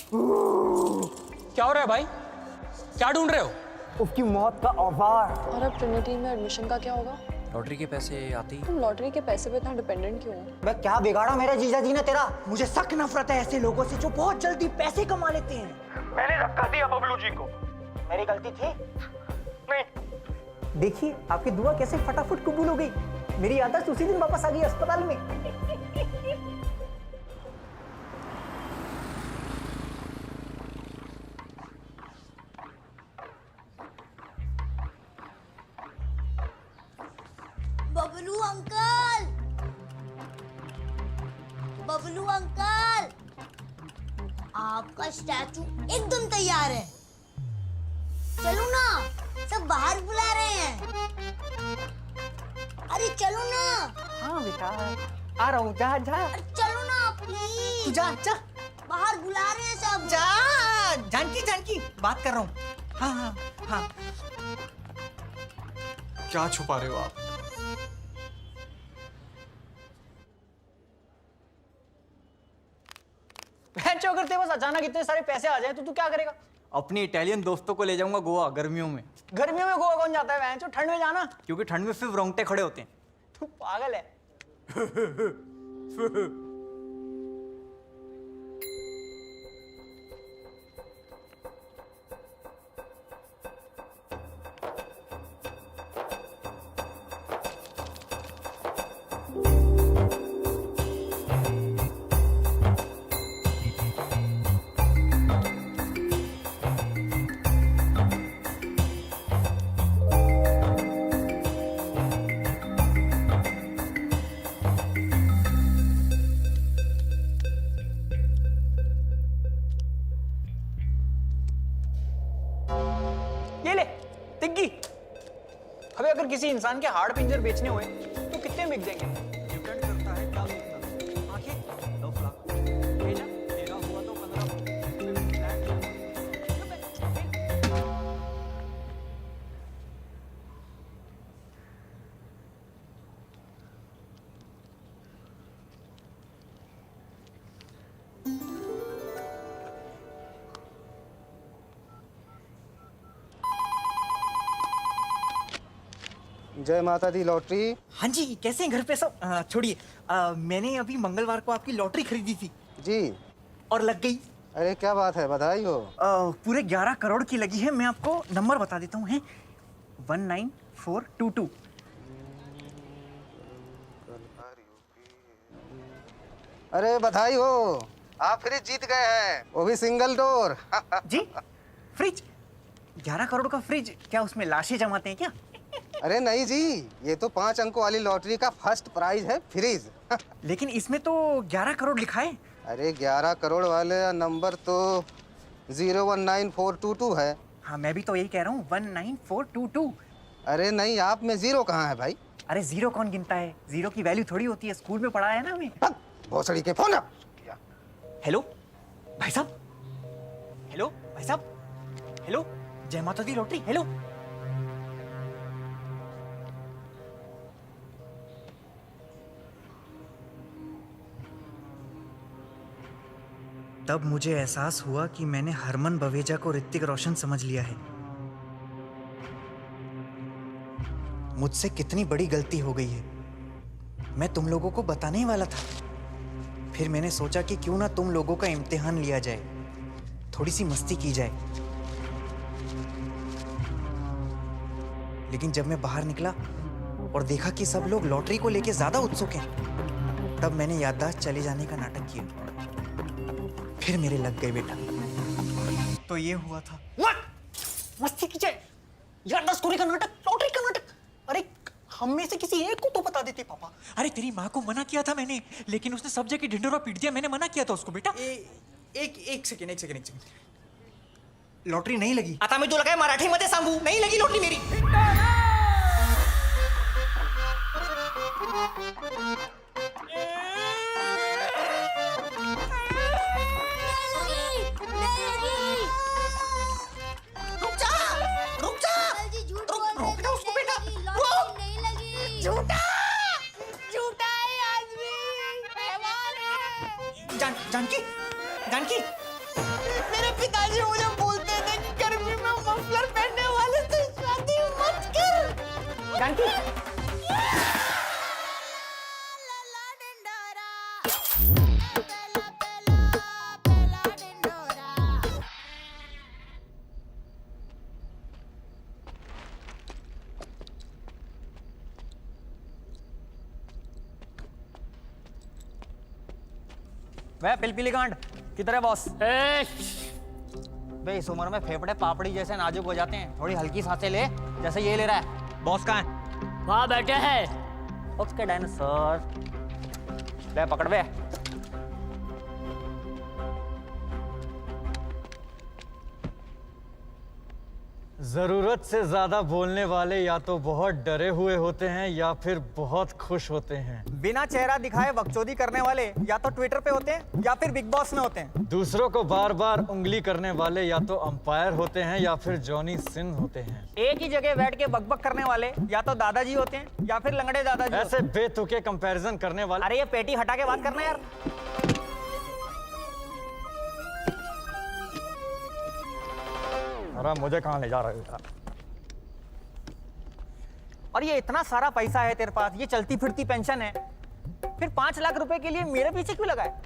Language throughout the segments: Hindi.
क्या हो रहा है भाई? क्या ढूंढ रहे हो? उसकी मौत का औजार। और अब ट्रिनिटी में एडमिशन का क्या होगा? लॉटरी के पैसे आते ही। तुम लॉटरी के पैसे पे इतना डिपेंडेंट क्यों हो? मैं क्या बिगाड़ा मेरे जीजा जी ने तेरा? मुझे सख्त नफरत है ऐसे लोगों से जो बहुत जल्दी पैसे कमा लेते हैं। मैंने धक्का दिया बबलू जी को। मेरी गलती थी? नहीं। देखिए आपकी दुआ कैसे फटाफट कबूल हो गई। मेरी आदत उसी दिन वापस आ गई अस्पताल में। बबलू अंकल, बबलू अंकल, आपका स्टैचू एकदम तैयार है। चलो ना, सब बाहर बुला रहे हैं। अरे चलो ना। हाँ बेटा आ रहा हूँ। जा जा अरे चलो ना प्लीज। तू जा जा बाहर बुला रहे हैं सब। जा। जानकी जानकी बात कर रहा हूँ। हाँ हाँ हाँ। क्या छुपा रहे हो आप? अगर तेरे पास अचानक इतने सारे पैसे आ जाए तो तू क्या करेगा? अपनी इटालियन दोस्तों को ले जाऊंगा गोवा गर्मियों में। गर्मियों में गोवा कौन जाता है? ठंड में जाना। क्योंकि ठंड में सिर्फ रोंगटे खड़े होते हैं। तू पागल है। ये ले टिग्गी। अबे अगर किसी इंसान के हाड़ पिंजर बेचने हुए तो कितने बिक जाएंगे? डिपेंड करता है क्या देखना। आंखें 10 लाख, भेजा 13 हुआ तो 15। जय माता दी लॉटरी। हाँ जी कैसे हैं घर पे सब? छोड़िए मैंने अभी मंगलवार को आपकी लॉटरी खरीदी थी जी। और लग गई। अरे क्या बात है, बधाई हो। पूरे 11 करोड़ की लगी है। मैं आपको नंबर बता देता हूँ। 19422। अरे बधाई हो, आप फ्रिज जीत गए हैं, वो भी सिंगल डोर। जी फ्रिज? 11 करोड़ का फ्रिज? क्या उसमें लाशें जमाते हैं क्या? अरे नहीं जी, ये तो 5 अंकों वाली लॉटरी का फर्स्ट प्राइज है, फ्रिज। लेकिन इसमें तो 11 करोड़ लिखा है। अरे 11 करोड़ वाले नंबर तो 019422 है। हाँ मैं भी तो यही कह रहा हूँ 19422। अरे नहीं, आप में जीरो कहाँ है भाई? अरे जीरो कौन गिनता है? जीरो की वैल्यू थोड़ी होती है, स्कूल में पढ़ा है ना हमें। भोसड़ी के फोन रख। हेलो भाई साहब। हेलो भाई साहब। हेलो जय माता दी लॉटरी। हेलो तब मुझे एहसास हुआ कि मैंने हरमन बवेजा को ऋतिक रोशन समझ लिया है। मुझसे कितनी बड़ी गलती हो गई है। मैं तुम लोगों को बताने ही वाला था, फिर मैंने सोचा कि क्यों ना तुम लोगों का इम्तिहान लिया जाए, थोड़ी सी मस्ती की जाए। लेकिन जब मैं बाहर निकला और देखा कि सब लोग लॉटरी को लेके ज्यादा उत्सुक हैं, तब मैंने याददाश्त चले जाने का नाटक किया। फिर मेरे लग गए बेटा। तो ये हुआ था। मस्ती की जाए, याददाश्त खोने का नाटक, लॉटरी का नाटक। अरे हम में से किसी एक को तो बता देते पापा। अरे तेरी माँ को मना किया था मैंने, लेकिन उसने सब जगह ढिंढोरा पीट दिया। मैंने मना किया था उसको बेटा। एक सेकंड। लॉटरी नहीं लगी। आता मी तुला काय मराठी मध्ये सांगू? नहीं लगी लॉटरी मेरी। जानकी मेरे पिताजी मुझे बोलते थे कि गर्मी में मफलर पहनने वाले से शादी मत कर। जानकी वह पिलपिली गांड किधर है बॉस? बे इस उम्र में फेफड़े पापड़ी जैसे नाजुक हो जाते हैं, थोड़ी हल्की सांसें ले जैसे ये ले रहा है। बॉस कहाँ है? वहाँ बैठे हैं। उसके डायनासोर ले पकड़ बे। जरूरत से ज्यादा बोलने वाले या तो बहुत डरे हुए होते हैं या फिर बहुत खुश होते हैं। बिना चेहरा दिखाए बकचोदी करने वाले या तो ट्विटर पे होते हैं या फिर बिग बॉस में होते हैं। दूसरों को बार बार उंगली करने वाले या तो अंपायर होते हैं या फिर जॉनी सिंह होते हैं। एक ही जगह बैठ के बकबक करने वाले या तो दादाजी होते हैं या फिर लंगड़े दादाजी। ऐसे बेतुके कंपैरिजन करने वाले। अरे ये पेटी हटा के बात करना यार। अरे मुझे कहाँ ले जा रहे हो? और ये इतना सारा पैसा है तेरे पास, ये चलती फिरती पेंशन है, फिर 5 लाख रुपए के लिए मेरे पीछे क्यों लगा है?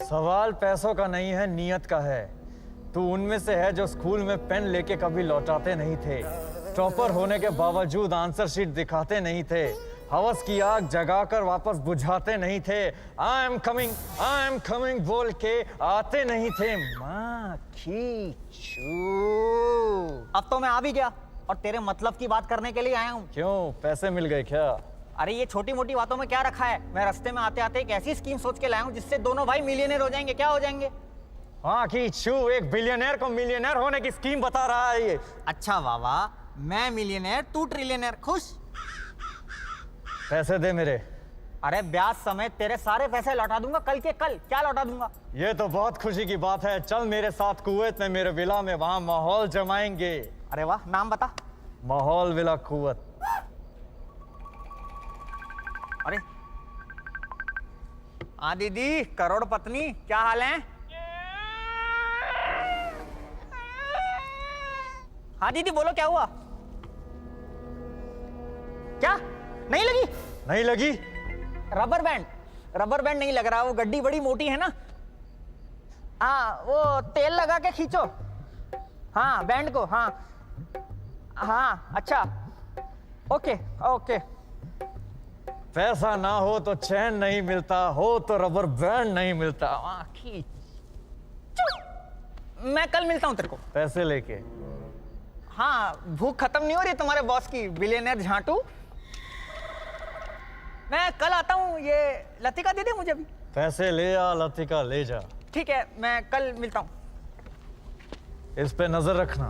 सवाल पैसों का नहीं है, नियत का है। तू उनमें से है जो स्कूल में पेन लेके कभी लौटाते नहीं थे, टॉपर होने के बावजूद आंसर शीट दिखाते नहीं थे, हवस की आग जगाकर वापस बुझाते नहीं थे, आई एम कमिंग बोल के आते नहीं थे। माँ खींचू। अब तो मैं आ भी गया और तेरे मतलब की बात करने के लिए आया हूँ। क्यों, पैसे मिल गए क्या? अरे ये छोटी मोटी बातों में क्या रखा है? मैं रास्ते में आते आते एक ऐसी स्कीम सोच के लाया हूँ जिससे दोनों भाई मिलियनेयर हो जाएंगे। क्या हो जाएंगे? हाँ खींचू, एक बिलियनर को मिलियनर होने की स्कीम बता रहा है ये। अच्छा वावा, मैं मिलियनेयर तू ट्रिलियनेयर, खुश? पैसे दे मेरे। अरे ब्याज समेत तेरे सारे पैसे लौटा दूंगा कल के कल। क्या लौटा दूंगा? ये तो बहुत खुशी की बात है। चल मेरे साथ कुवैत में मेरे विला में, वहां माहौल जमाएंगे। अरे वाह, नाम बता। माहौल विला कुवैत। अरे हाँ दीदी, करोड़ पत्नी, क्या हाल है? हाँ दीदी बोलो, क्या हुआ? क्या नहीं लगी? नहीं लगी? रबर बैंड नहीं लग रहा, वो गड्डी बड़ी मोटी है ना। हाँ वो तेल लगा के खींचो। हाँ बैंड को, हाँ अच्छा, ओके ओके। पैसा ना हो तो चैन नहीं मिलता, हो तो रबर बैंड नहीं मिलता। मैं कल मिलता हूँ तेरे को पैसे लेके। हाँ, भूख खत्म नहीं हो रही तुम्हारे बॉस की, बिलियनर झांटू। मैं कल आता हूँ, ये लतिका दे दे मुझे भी। पैसे ले आ, लतिका ले जा। ठीक है, मैं कल मिलता हूँ। इस पे नजर रखना।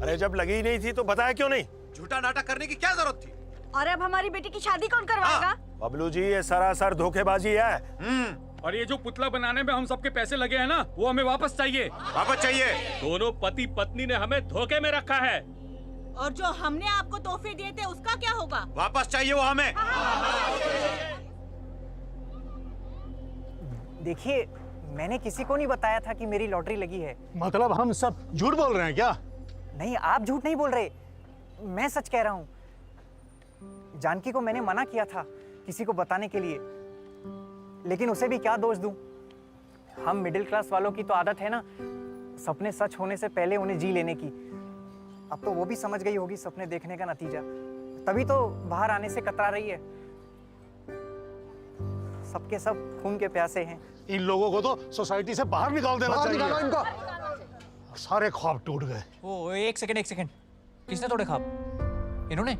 अरे जब लगी ही नहीं थी तो बताया क्यों नहीं? झूठा नाटक करने की क्या जरूरत थी? और अब हमारी बेटी की शादी कौन करवाएगा? बबलू जी, ये सरासर धोखेबाजी है। और ये जो पुतला बनाने में हम सबके पैसे लगे हैं ना, वो हमें वापस चाहिए। वापस चाहिए? दोनों पति पत्नी ने हमें धोखे में रखा है। और जो हमने आपको तोहफे दिए थे उसका क्या होगा? वापस चाहिए वो हमें। देखिए, मैंने किसी को नहीं बताया था कि मेरी लॉटरी लगी है। मतलब हम सब झूठ बोल रहे हैं क्या? नहीं, आप झूठ नहीं बोल रहे, मैं सच कह रहा हूँ। जानकी को मैंने मना किया था किसी को बताने के लिए, लेकिन उसे भी क्या दोष दूं? हम मिडिल क्लास वालों की तो आदत है ना, सपने सच होने से पहले उन्हें जी लेने की। अब तो वो भी समझ गई होगी सपने देखने का नतीजा, तभी तो बाहर आने से कतरा रही है। सबके सब खून के प्यासे हैं। इन लोगों को तो सोसाइटी से बाहर निकाल देना चाहिए। इनको सारे ख्वाब टूट गए। ओ एक सेकंड, किसने तोड़े ख्वाब? इन्होंने?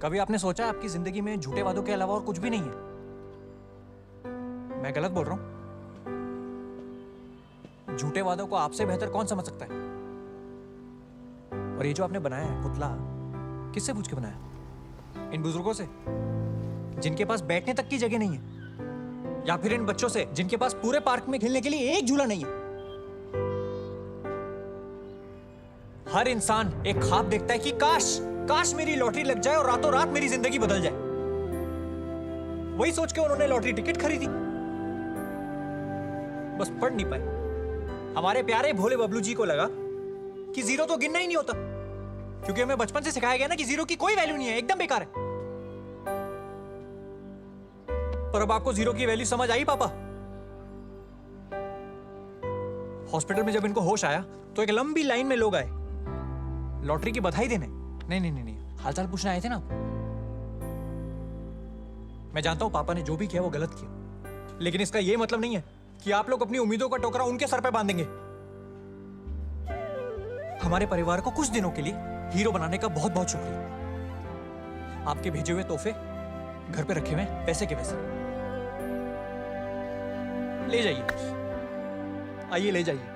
कभी आपने सोचा आपकी जिंदगी में झूठे वादों के अलावा और कुछ भी नहीं है? मैं गलत बोल रहा हूं? झूठे वादों को आपसे बेहतर कौन समझ सकता है? और ये जो आपने बनाया है पुतला, किससे पूछ के बनाया? इन बुजुर्गों से जिनके पास बैठने तक की जगह नहीं है, या फिर इन बच्चों से जिनके पास पूरे पार्क में खेलने के लिए एक झूला नहीं है? हर इंसान एक ख्वाब देखता है कि काश मेरी लॉटरी लग जाए और रातों रात मेरी जिंदगी बदल जाए। वही सोच के उन्होंने लॉटरी टिकट खरीदी, बस पढ़ नहीं पाए। हमारे प्यारे भोले बबलू जी को लगा कि जीरो तो गिनना ही नहीं होता, क्योंकि हमें बचपन से सिखाया गया ना कि जीरो की कोई वैल्यू नहीं है, एकदम बेकार है। पर अब आपको जीरो की वैल्यू समझ आई पापा? हॉस्पिटल में जब इनको होश आया तो एक लंबी लाइन में लोग आए लॉटरी की बधाई देने। नहीं नहीं नहीं, नहीं। हालचाल पूछने आए थे ना। मैं जानता हूं पापा ने जो भी किया वो गलत किया, लेकिन इसका यह मतलब नहीं है कि आप लोग अपनी उम्मीदों का टोकरा उनके सर पे बांधेंगे। हमारे परिवार को कुछ दिनों के लिए हीरो बनाने का बहुत बहुत शुक्रिया। आपके भेजे हुए तोहफे घर पे रखे हुए पैसे के पैसे। ले जाइए, आइए ले जाइए।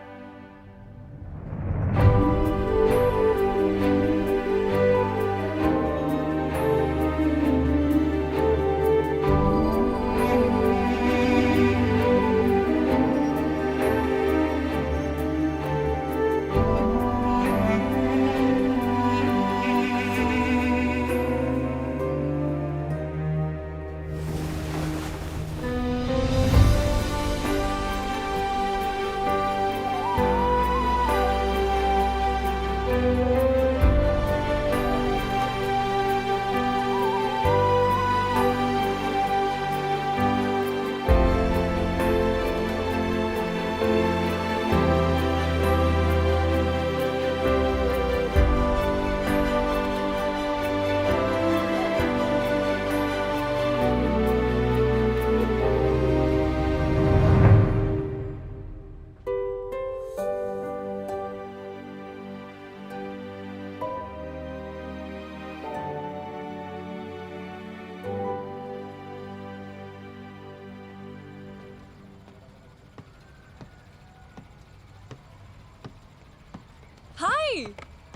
Hi!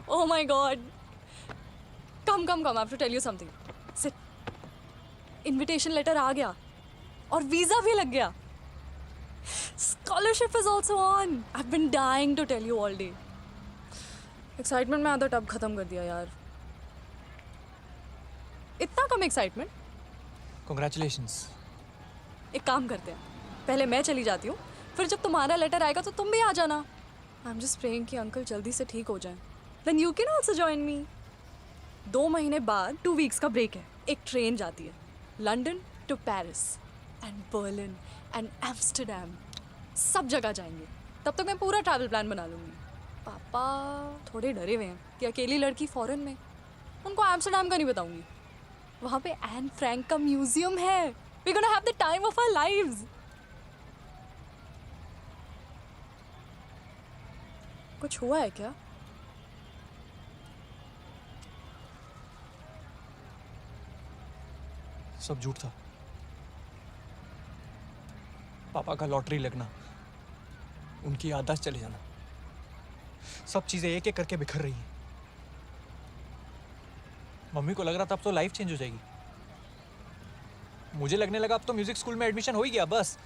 Oh my god. Come, come, come. I have to tell you something. Sit. Invitation letter आ गया और वीजा भी लग गया. Scholarship is also on. I've been dying to tell you all day. Excitement में आधा टब खत्म कर दिया यार. इतना कम excitement? Congratulations. एक काम करते हैं. पहले मैं चली जाती हूँ. फिर जब तुम्हारा लेटर आएगा तो तुम भी आ जाना. I'm just praying कि अंकल जल्दी से ठीक हो जाएं. Then you can also join me. 2 महीने बाद 2 weeks का ब्रेक है. एक ट्रेन जाती है. London to Paris and Berlin and Amsterdam. सब जगह जाएंगे. तब तक मैं पूरा ट्रैवल प्लान बना लूँगी. पापा थोड़े डरे हुए हैं कि अकेली लड़की फॉरेन में. उनको एम्स्टरडैम का नहीं बताऊँगी. वहाँ पे एन फ्रैंक का म्यूजियम है. We're gonna have the time of our lives. कुछ हुआ है क्या? सब झूठ था. पापा का लॉटरी लगना, उनकी याददाश्त चले जाना, सब चीजें एक एक करके बिखर रही हैं. मम्मी को लग रहा था अब तो लाइफ चेंज हो जाएगी. मुझे लगने लगा अब तो म्यूजिक स्कूल में एडमिशन हो ही गया. बस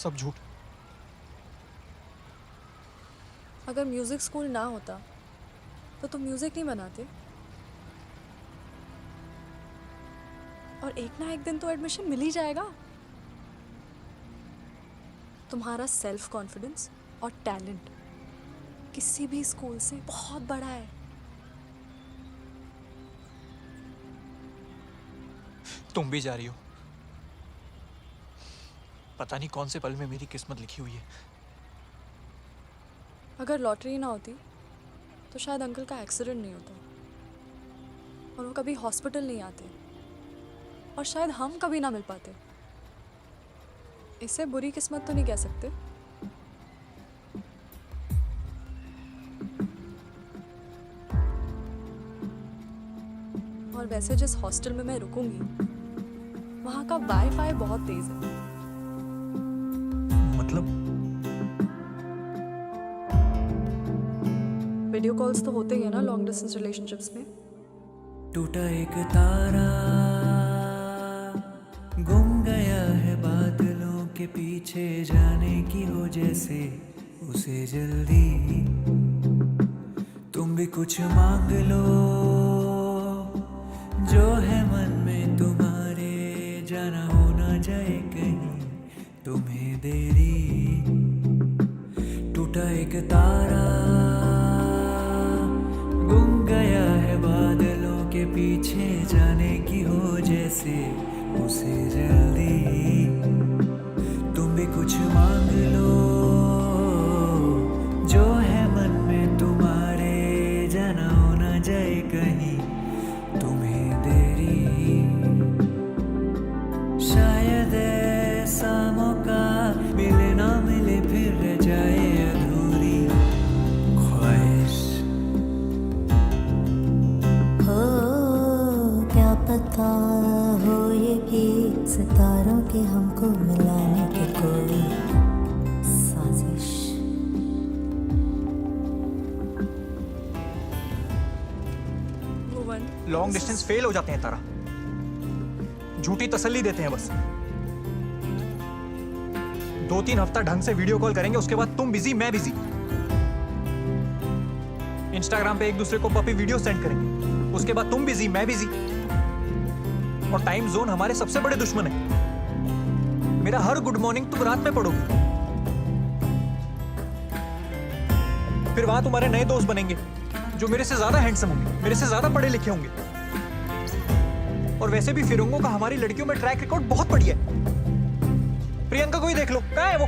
सब झूठ. अगर म्यूजिक स्कूल ना होता तो तुम म्यूजिक नहीं बनाते. और एक ना एक दिन तो एडमिशन मिल ही जाएगा. तुम्हारा सेल्फ कॉन्फिडेंस और टैलेंट किसी भी स्कूल से बहुत बड़ा है. तुम भी जा रही हो. पता नहीं कौन से पल में मेरी किस्मत लिखी हुई है. अगर लॉटरी ना होती तो शायद अंकल का एक्सीडेंट नहीं होता और वो कभी हॉस्पिटल नहीं आते और शायद हम कभी ना मिल पाते. इसे बुरी किस्मत तो नहीं कह सकते. और वैसे जिस हॉस्टल में मैं रुकूंगी वहाँ का वाईफाई बहुत तेज है. मतलब वीडियो कॉल्स तो होते ही है ना लॉन्ग डिस्टेंस रिलेशनशिप्स में. टूटा एक तारा गुम गया है बादलों के पीछे जाने की हो जैसे उसे जल्दी. तुम भी कुछ मांग लो जो है मन में तुम्हारे, जाना हो ना जाए कहीं तुम्हें देरी. पीछे जाने की हो जैसे उसे जल्दी। तुम भी कुछ मांग लो जो है मन में तुम्हारे, जाना हो ना जाए कहीं तुम्हें देरी। शायद ऐसा मौका मिले ना मिले फिर रह जाए अधूरी ख्वाहिश। हो क्या पता हो ये कि सितारों के हमको मिलाने की कोई साजिश। भुवन, लॉन्ग डिस्टेंस फेल हो जाते हैं तारा, झूठी तसल्ली देते हैं बस। 2-3 हफ्ता ढंग से वीडियो कॉल करेंगे, उसके बाद तुम बिजी मैं बिजी। इंस्टाग्राम पे एक दूसरे को पपी वीडियो सेंड करेंगे, उसके बाद तुम बिजी मैं बिजी। और टाइम जोन हमारे सबसे बड़े दुश्मन है। मेरा हर गुड मॉर्निंग तुम रात में पढ़ोगे, फिर वहां तुम्हारे नए दोस्त बनेंगे जो मेरे से ज्यादा हैंडसम होंगे, मेरे से ज्यादा पढ़े लिखे होंगे। और वैसे भी फिरंगों का हमारी लड़कियों में ट्रैक रिकॉर्ड बहुत बढ़िया है। प्रियंका को ही देख लो, कहाँ है वो?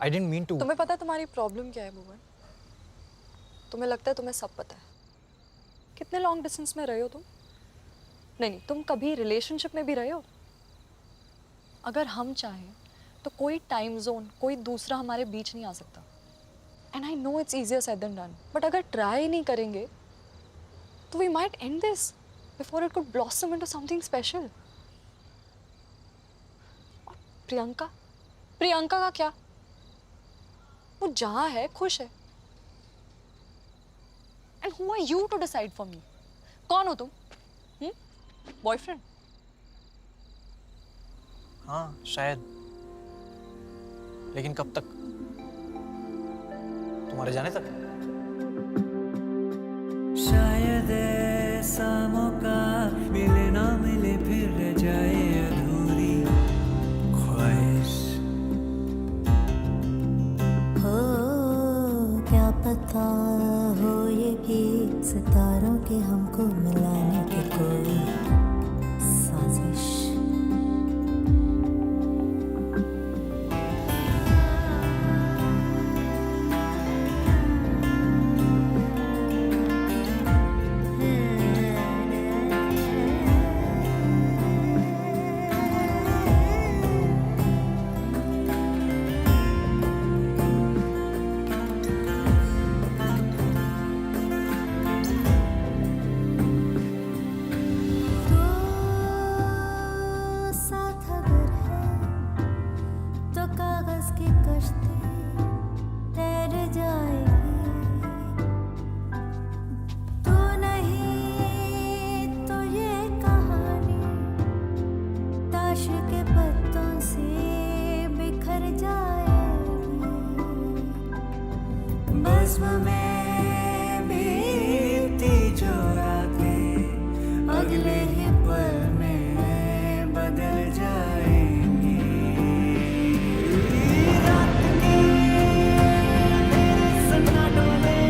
I didn't mean to. तुम्हें पता है तुम्हारी प्रॉब्लम क्या है भुवन? तुम्हें लगता है तुम्हें सब पता है। कितने लॉन्ग डिस्टेंस में रहे हो तुम? नहीं, तुम कभी रिलेशनशिप में भी रहे हो? अगर हम चाहें तो कोई टाइम जोन, कोई दूसरा हमारे बीच नहीं आ सकता। And I know it's easier said than done, but अगर ट्राई नहीं करेंगे तो we might end this before it could blossom into something special. Priyanka, Priyanka का क्या? वो जहाँ है खुश है। And who are you to decide for me? कौन हो तुम? बॉयफ्रेंड? हाँ शायद, लेकिन कब तक? तुम्हारे जाने तक। शायद ऐसा मौका मिले ना मिले फिर रह जाए अधूरी ख्वाहिश। हो क्या पता हो ये कि सितारों के हमको मिलाने की कोई साजिश। अगले ही पल में बदल जाएंगे। रात के सन्नाटों में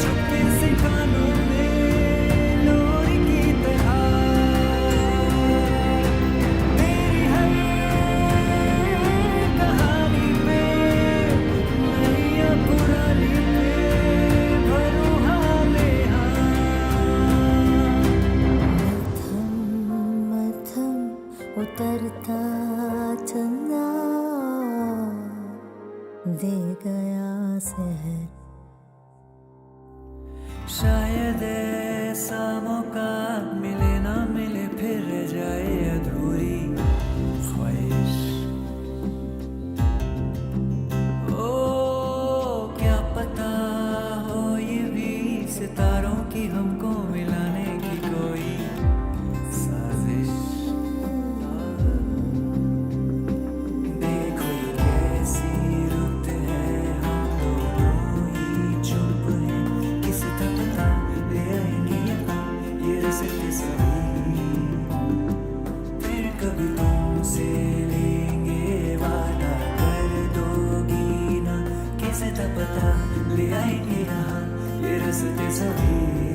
छुपे से कानों में लोरी की तरह तेरी हर कहानी पे नैया पुरानी पे भरूं हाले उतरता चंदा दे गया सहर। शायद ऐसा मौका मिले ना मिले फिर रह जाए अधूरी ख्वाहिश। ओ क्या पता हो ये भी सितारों की हमको मिलाने की कोई साजिश। देखो ये कैसी रुत है, हम दोनों ही पता ले आएंगे यहाँ ये रास्ते सभी